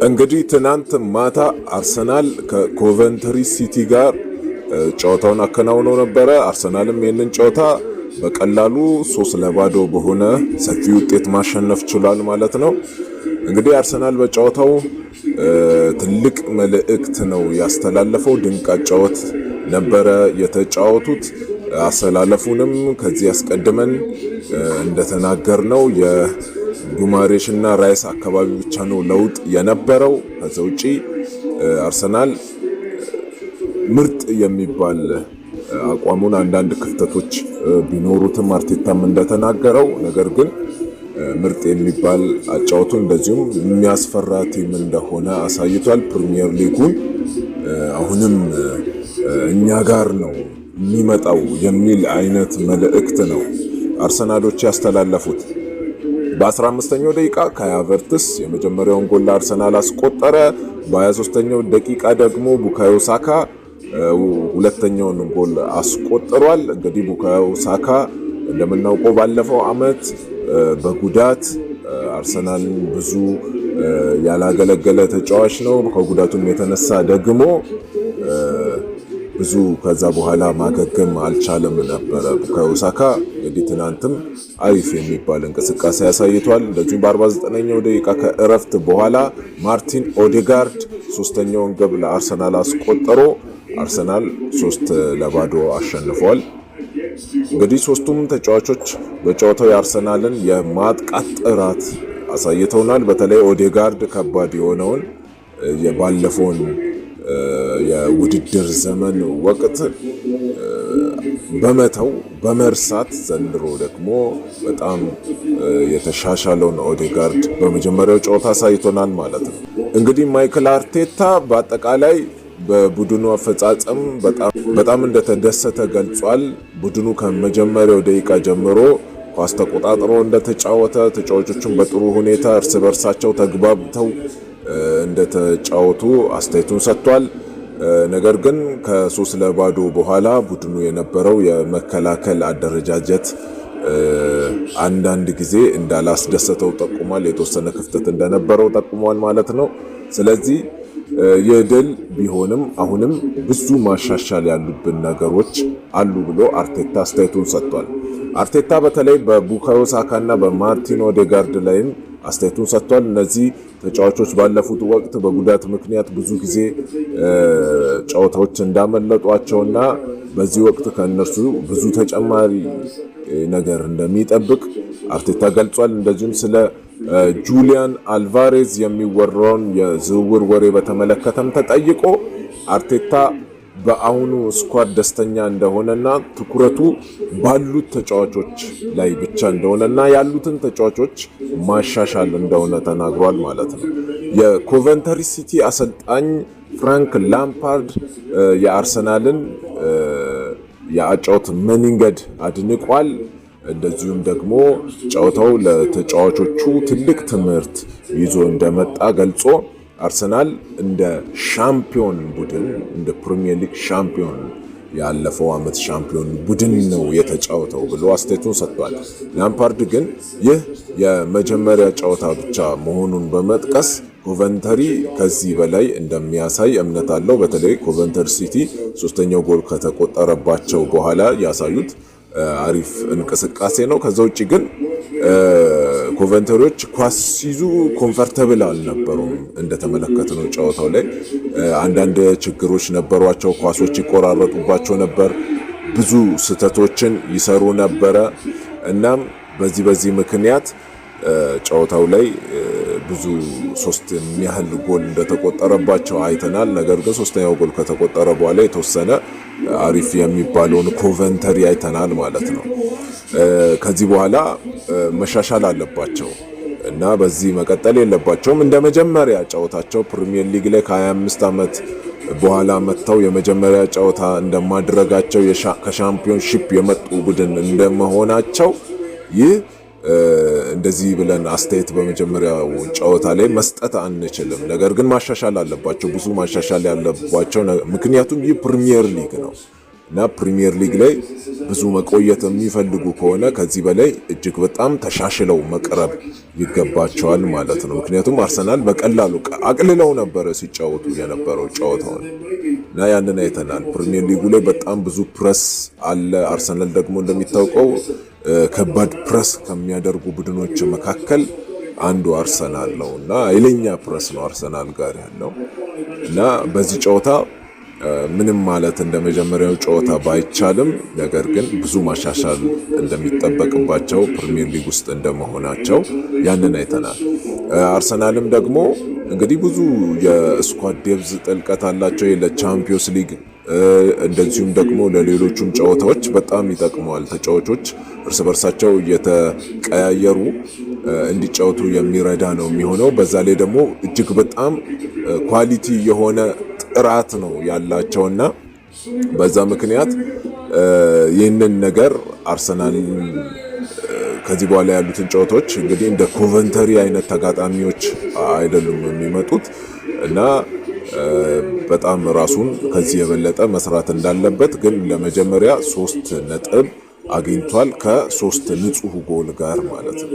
እንግዲህ ትናንት ማታ አርሰናል ከኮቨንትሪ ሲቲ ጋር ጨዋታውን አከናውነው ነበረ። አርሰናልም ይህንን ጨዋታ በቀላሉ 3-0 በሆነ ሰፊ ውጤት ማሸነፍ ችሏል ማለት ነው። እንግዲህ አርሰናል በጨዋታው ትልቅ መልእክት ነው ያስተላለፈው። ድንቅ አጨዋወት ነበረ የተጫወቱት። አሰላለፉንም ከዚህ አስቀድመን እንደተናገርነው የጉማሬሽና ራይስ አካባቢ ብቻ ነው ለውጥ የነበረው። ከዛ ውጪ አርሰናል ምርጥ የሚባል አቋሙን አንዳንድ ክፍተቶች ቢኖሩትም አርቴታም እንደተናገረው ነገር ግን ምርጥ የሚባል አጫወቱ እንደዚሁም የሚያስፈራ ቲም እንደሆነ አሳይቷል። ፕሪሚየር ሊጉን አሁንም እኛ ጋር ነው የሚመጣው የሚል አይነት መልእክት ነው አርሰናሎች ያስተላለፉት። በ15ኛው ደቂቃ ካይ ሃቨርትስ የመጀመሪያውን ጎል አርሰናል አስቆጠረ። በ23ኛው ደቂቃ ደግሞ ቡካዮ ሳካ ሁለተኛውን ጎል አስቆጥሯል። እንግዲህ ቡካዮ ሳካ እንደምናውቀው ባለፈው አመት በጉዳት አርሰናልን ብዙ ያላገለገለ ተጫዋች ነው። ከጉዳቱም የተነሳ ደግሞ ብዙ ከዛ በኋላ ማገገም አልቻለም ነበረ ቡካዮ ሳካ። እንግዲህ ትናንትም አሪፍ የሚባል እንቅስቃሴ ያሳይቷል። እንደዚሁም በ49ኛው ደቂቃ ከእረፍት በኋላ ማርቲን ኦዴጋርድ ሶስተኛውን ግብ ለአርሰናል አስቆጥሮ አርሰናል 3-0 አሸንፏል። እንግዲህ ሶስቱም ተጫዋቾች በጨዋታው የአርሰናልን የማጥቃት ጥራት አሳይተውናል። በተለይ ኦዴጋርድ ከባድ የሆነውን የባለፈውን የውድድር ዘመን ወቅት በመተው በመርሳት ዘንድሮ ደግሞ በጣም የተሻሻለውን ኦዴጋርድ በመጀመሪያው ጨዋታ አሳይቶናል ማለት ነው። እንግዲህ ማይክል አርቴታ በአጠቃላይ በቡድኑ አፈጻጸም በጣም እንደተደሰተ ገልጿል። ቡድኑ ከመጀመሪያው ደቂቃ ጀምሮ ኳስ ተቆጣጥሮ እንደተጫወተ፣ ተጫዋቾቹን በጥሩ ሁኔታ እርስ በርሳቸው ተግባብተው እንደተጫወቱ አስተያየቱን ሰጥቷል። ነገር ግን ከ3-0 በኋላ ቡድኑ የነበረው የመከላከል አደረጃጀት አንዳንድ ጊዜ እንዳላስደሰተው ጠቁሟል። የተወሰነ ክፍተት እንደነበረው ጠቁሟል ማለት ነው። ስለዚህ የድል ቢሆንም አሁንም ብዙ ማሻሻል ያሉብን ነገሮች አሉ ብሎ አርቴታ አስተያየቱን ሰጥቷል። አርቴታ በተለይ በቡካዮ ሳካና በማርቲን ኦዴጋርድ ላይም አስተያየቱን ሰጥቷል። እነዚህ ተጫዋቾች ባለፉት ወቅት በጉዳት ምክንያት ብዙ ጊዜ ጨዋታዎች እንዳመለጧቸውና በዚህ ወቅት ከእነርሱ ብዙ ተጨማሪ ነገር እንደሚጠብቅ አርቴታ ገልጿል። እንደዚሁም ስለ ጁሊያን አልቫሬዝ የሚወራውን የዝውውር ወሬ በተመለከተም ተጠይቆ አርቴታ በአሁኑ ስኳድ ደስተኛ እንደሆነና ትኩረቱ ባሉት ተጫዋቾች ላይ ብቻ እንደሆነና ያሉትን ተጫዋቾች ማሻሻል እንደሆነ ተናግሯል ማለት ነው። የኮቨንተሪ ሲቲ አሰልጣኝ ፍራንክ ላምፓርድ የአርሰናልን የአጨዋወት መንገድ አድንቋል። እንደዚሁም ደግሞ ጨዋታው ለተጫዋቾቹ ትልቅ ትምህርት ይዞ እንደመጣ ገልጾ አርሰናል እንደ ሻምፒዮን ቡድን እንደ ፕሪሚየር ሊግ ሻምፒዮን ያለፈው አመት ሻምፒዮን ቡድን ነው የተጫወተው ብሎ አስተያየቱን ሰጥቷል። ላምፓርድ ግን ይህ የመጀመሪያ ጨዋታ ብቻ መሆኑን በመጥቀስ ኮቨንተሪ ከዚህ በላይ እንደሚያሳይ እምነት አለው። በተለይ ኮቨንተሪ ሲቲ ሶስተኛው ጎል ከተቆጠረባቸው በኋላ ያሳዩት አሪፍ እንቅስቃሴ ነው። ከዛ ውጪ ግን ኮቨንተሪዎች ኳስ ሲይዙ ኮምፈርተብል አልነበሩም። እንደተመለከትነው ጨዋታው ላይ አንዳንድ ችግሮች ነበሯቸው። ኳሶች ይቆራረጡባቸው ነበር። ብዙ ስህተቶችን ይሰሩ ነበረ። እናም በዚህ ምክንያት ጨዋታው ላይ ብዙ 3 የሚያህል ጎል እንደተቆጠረባቸው አይተናል። ነገር ግን ሶስተኛው ጎል ከተቆጠረ በኋላ የተወሰነ አሪፍ የሚባለውን ኮቨንተሪ አይተናል ማለት ነው። ከዚህ በኋላ መሻሻል አለባቸው እና በዚህ መቀጠል የለባቸውም። እንደ መጀመሪያ ጨዋታቸው ፕሪሚየር ሊግ ላይ ከ25 ዓመት በኋላ መጥተው የመጀመሪያ ጨዋታ እንደማድረጋቸው ከሻምፒዮንሺፕ የመጡ ቡድን እንደመሆናቸው ይህ እንደዚህ ብለን አስተያየት በመጀመሪያው ጨዋታ ላይ መስጠት አንችልም። ነገር ግን ማሻሻል አለባቸው፣ ብዙ ማሻሻል ያለባቸው። ምክንያቱም ይህ ፕሪሚየር ሊግ ነው። እና ፕሪሚየር ሊግ ላይ ብዙ መቆየት የሚፈልጉ ከሆነ ከዚህ በላይ እጅግ በጣም ተሻሽለው መቅረብ ይገባቸዋል ማለት ነው። ምክንያቱም አርሰናል በቀላሉ አቅልለው ነበረ ሲጫወቱ የነበረው ጨዋታውን እና ያንን አይተናል። ፕሪሚየር ሊጉ ላይ በጣም ብዙ ፕረስ አለ። አርሰናል ደግሞ እንደሚታወቀው ከባድ ፕረስ ከሚያደርጉ ቡድኖች መካከል አንዱ አርሰናል ነው እና ኃይለኛ ፕረስ ነው አርሰናል ጋር ያለው እና በዚህ ጨዋታ ምንም ማለት እንደ መጀመሪያው ጨዋታ ባይቻልም ነገር ግን ብዙ ማሻሻል እንደሚጠበቅባቸው ፕሪሚየር ሊግ ውስጥ እንደመሆናቸው ያንን አይተናል። አርሰናልም ደግሞ እንግዲህ ብዙ የስኳድ ዴፕዝ ጥልቀት አላቸው ለቻምፒዮንስ ሊግ እንደዚሁም ደግሞ ለሌሎቹም ጨዋታዎች በጣም ይጠቅመዋል። ተጫዋቾች እርስ በርሳቸው እየተቀያየሩ እንዲጫወቱ የሚረዳ ነው የሚሆነው። በዛ ላይ ደግሞ እጅግ በጣም ኳሊቲ የሆነ ጥራት ነው ያላቸውና በዛ ምክንያት ይህንን ነገር አርሰናል ከዚህ በኋላ ያሉትን ጨዋታዎች እንግዲህ እንደ ኮቨንተሪ አይነት ተጋጣሚዎች አይደሉም የሚመጡት እና በጣም ራሱን ከዚህ የበለጠ መስራት እንዳለበት ግን ለመጀመሪያ 3 ነጥብ አግኝቷል ከ3 ንጹህ ጎል ጋር ማለት ነው።